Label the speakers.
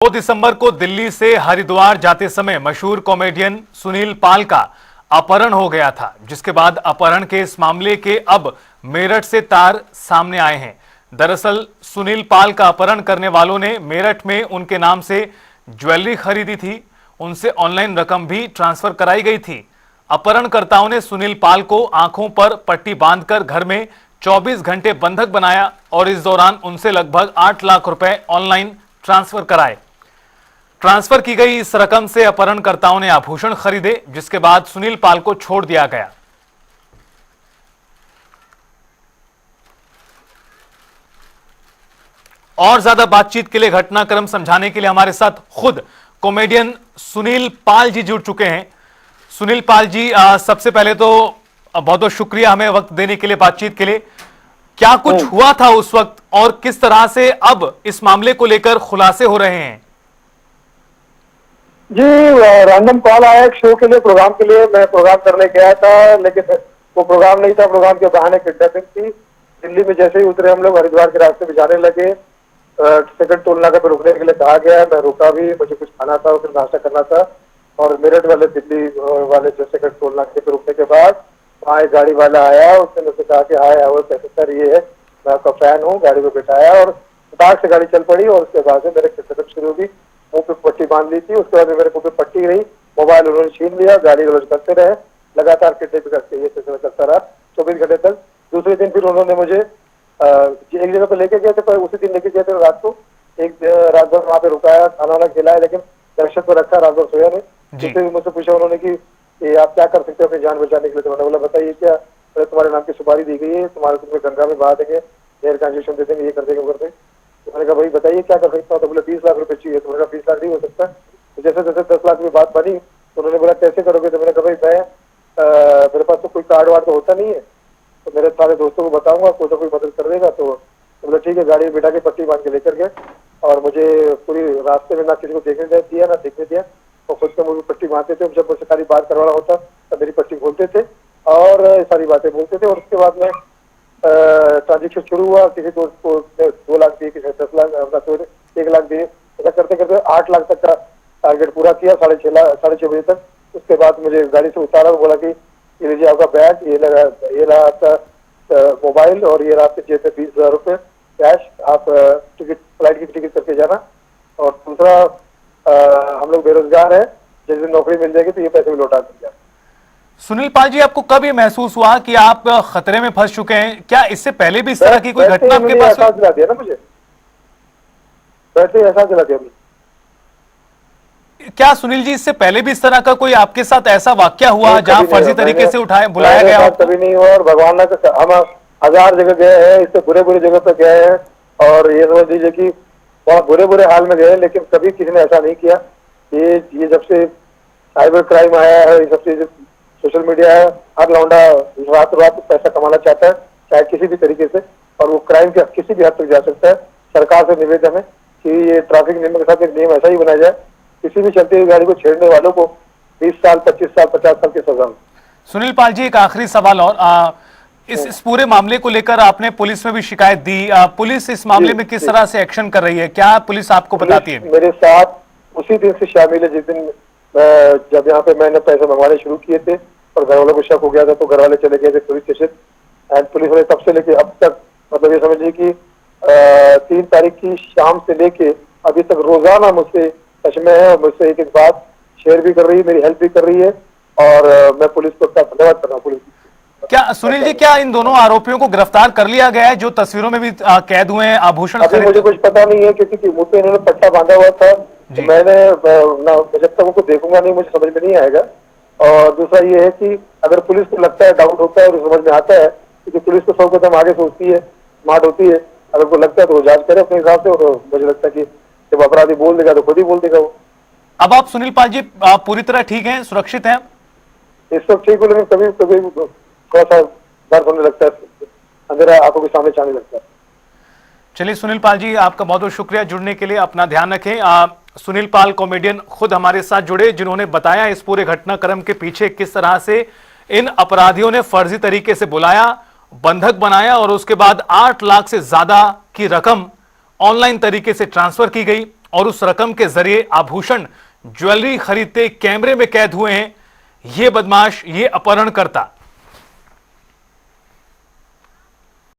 Speaker 1: 2 दिसंबर को दिल्ली से हरिद्वार जाते समय मशहूर कॉमेडियन सुनील पाल का अपहरण हो गया था, जिसके बाद अपहरण के इस मामले के अब मेरठ से तार सामने आए हैं। दरअसल सुनील पाल का अपहरण करने वालों ने मेरठ में उनके नाम से ज्वेलरी खरीदी थी, उनसे ऑनलाइन रकम भी ट्रांसफर कराई गई थी। अपहरणकर्ताओं ने सुनील पाल को आंखों पर पट्टी बांधकर घर में 24 घंटे बंधक बनाया और इस दौरान उनसे लगभग 8 लाख रुपए ऑनलाइन ट्रांसफर कराए। ट्रांसफर की गई इस रकम से अपहरणकर्ताओं ने आभूषण खरीदे, जिसके बाद सुनील पाल को छोड़ दिया गया। और ज्यादा बातचीत के लिए, घटनाक्रम समझाने के लिए हमारे साथ खुद कॉमेडियन सुनील पाल जी जुड़ चुके हैं। सुनील पाल जी, सबसे पहले तो बहुत बहुत शुक्रिया हमें वक्त देने के लिए, बातचीत के लिए। क्या कुछ हुआ था उस वक्त और किस तरह से अब इस मामले को लेकर खुलासे हो रहे हैं?
Speaker 2: जी, रैंडम कॉल आया एक शो के लिए, प्रोग्राम के लिए। मैं प्रोग्राम करने गया था, लेकिन वो प्रोग्राम नहीं था। प्रोग्राम के बहाने किडनैपिंग थी। दिल्ली में जैसे ही उतरे हम लोग, हरिद्वार के रास्ते में जाने लगे। सेकंड टोल नाका पे रुकने के लिए कहा गया। मैं रुका भी, मुझे कुछ खाना था, फिर नाश्ता करना था। और मेरठ वाले दिल्ली वाले जो सेकंड टोल नाके पे रुकने के बाद वहाँ एक गाड़ी वाला आया। उसने मुझसे कहा कि हाय हाय कैसे सर, ये है, मैं आपका फैन हूँ। गाड़ी को बिठाया और बाहर से गाड़ी चल पड़ी। और उसके बाद से मेरे किडनैपिंग शुरू हुई। मुंह पे पट्टी बांध ली थी। उसके बाद मेरे मुंह पे पट्टी रही, मोबाइल उन्होंने छीन लिया, गाली गलौज करते रहे, लगातार किडनैपिंग करके ये सिलसिला चलता रहा 24 घंटे तक। दूसरे दिन फिर उन्होंने मुझे एक जगह पे लेके गए थे, पर उसी दिन लेके गए थे रात को। रात भर वहाँ पे रुकाया, खाना वाना खिलाया, लेकिन दर्शक को रखा, रात भर सोया नहीं। जिससे भी मुझसे पूछा उन्होंने कि आप क्या कर सकते हो अपनी जान बचाने के लिए। तो मैंने बोला बताइए क्या। तुम्हारे नाम की सुपारी दी गई है, तुम्हें गंगा में बहा देंगे, एयर ट्रांजेक्शन दे देंगे, ये कर देंगे, वो कर देंगे। तो मैंने कहा भाई बताइए क्या कर सकता हूँ। तो बोले 20 लाख रुपए चाहिए। तो मैंने कहा 20 लाख नहीं हो सकता। तो जैसे जैसे 10 लाख की बात बनी तो उन्होंने बोला कैसे करोगे। तो मैंने कहा भाई मेरे पास तो कोई कार्ड वार्ड तो होता नहीं है, तो मेरे सारे दोस्तों को बताऊंगा, कोई तो कोई मदद कर देगा। तो बोला ठीक है। गाड़ी में बिठा के पट्टी बांध के लेकर गए और मुझे पूरी रास्ते में ना किसी को देखने दिया ना देखने दिया। और खुद से मुझे पट्टी बांधते थे। जब मुझसे सारी बात करवाना होता तब मेरी पट्टी खोलते थे और सारी बातें बोलते थे। और उसके बाद में ट्रांजेक्शन शुरू हुआ। किसी दोस्त को 2 लाख दिए, किसी 10 लाख, 1 लाख दिए। ऐसा करते करते 8 लाख तक का टारगेट पूरा किया, 6:30 बजे तक। उसके बाद मुझे गाड़ी से उतारा, बोला कि ये लीजिए आपका बैग, ये रहा आपका मोबाइल और ये रहा आपके जेब में 20,000 रुपये कैश। आप टिकट, फ्लाइट की टिकट करके जाना। और दूसरा, हम लोग बेरोजगार हैं, जिस दिन नौकरी मिल जाएगी तो ये पैसे भी लौटा देंगे।
Speaker 1: सुनील पाल जी, आपको कब ये महसूस हुआ कि आप खतरे में फंस चुके हैं? क्या इससे पहले भी इस तरह की कोई घटना आपके पास
Speaker 2: एहसास दिला दिया ना मुझे, वैसे एहसास दिला दिया मुझे।
Speaker 1: क्या सुनील जी, इससे पहले भी इस तरह का कोई आपके साथ ऐसा वाकया हुआ जहां फर्जी तरीके से बुलाया गया?
Speaker 2: कभी नहीं हुआ। और भगवान ना, हम 1000 जगह गए हैं, इससे बुरे बुरे जगह पे गए हैं। और ये समझ लीजिए कि बहुत बुरे बुरे हाल में गए, लेकिन कभी किसी ने ऐसा नहीं किया। ये जब से साइबर क्राइम आया है, ये सबसे सोशल मीडिया है, हर लौंडा रात रात पैसा कमाना चाहता है, चाहे किसी भी तरीके से। और वो क्राइम के किसी भी हद तक जा सकता है। सरकार से निवेदन है कि ये ट्रैफिक नियम के साथ एक नियम ऐसा ही बनाया जाए, किसी भी चलती हुई गाड़ी को छेड़ने वालों को 20 साल, 25 साल, 50 साल की सजा।
Speaker 1: सुनील पाल जी, एक आखिरी सवाल और, इस पूरे मामले को लेकर आपने पुलिस में भी शिकायत दी। पुलिस इस मामले में किस तरह से एक्शन कर रही है? क्या पुलिस आपको बताती है?
Speaker 2: मेरे साथ उसी दिन से शामिल है जिस दिन जब यहाँ पे मैंने पैसे मंगवाने शुरू किए थे और घर वालों को शक हो गया था, तो घर वाले चले गए थे पुलिस स्टेशन। एंड पुलिस वाले तब से लेके अब तक, मतलब ये समझिए कि 3 तारीख की शाम से लेके अभी तक रोजाना मुझसे टच में है और मुझसे एक एक बात शेयर भी कर रही है, मेरी हेल्प भी कर रही है। और मैं पुलिस को धन्यवाद कर रहा हूँ। पुलिस
Speaker 1: क्या सुनील जी, क्या इन दोनों आरोपियों को गिरफ्तार कर लिया गया है जो तस्वीरों में भी कैद हुए हैं आभूषण?
Speaker 2: अभी मुझे कुछ पता नहीं है, क्योंकि मुझ पे इन्होंने पट्टा बांधा हुआ था। तो मैंने जब तक उनको देखूंगा नहीं, मुझे समझ में नहीं आएगा। और दूसरा ये है कि अगर पुलिस को लगता है, डाउट होता है और समझ में आता है, क्योंकि पुलिस तो 100 कदम आगे सोचती है, स्मार्ट होती है। अगर उनको लगता है तो वो जांच करे अपने हिसाब से। और मुझे लगता है कि जब अपराधी बोल देगा तो खुद ही बोल देगा वो।
Speaker 1: अब आप सुनील पाल जी पूरी तरह ठीक हैं, सुरक्षित हैं?
Speaker 2: इस वक्त ठीक हो, लेकिन कभी कभी थोड़ा सा दर्द होने लगता है, अंधेरा आंखों के सामने छाने लगता है।
Speaker 1: चलिए सुनील पाल जी, आपका बहुत बहुत शुक्रिया जुड़ने के लिए। अपना ध्यान रखें। सुनील पाल कॉमेडियन खुद हमारे साथ जुड़े, जिन्होंने बताया इस पूरे घटनाक्रम के पीछे किस तरह से इन अपराधियों ने फर्जी तरीके से बुलाया, बंधक बनाया और उसके बाद 8 लाख से ज्यादा की रकम ऑनलाइन तरीके से ट्रांसफर की गई और उस रकम के जरिए आभूषण ज्वेलरी खरीदते कैमरे में कैद हुए हैं। ये बदमाश, ये अपहरणकर्ता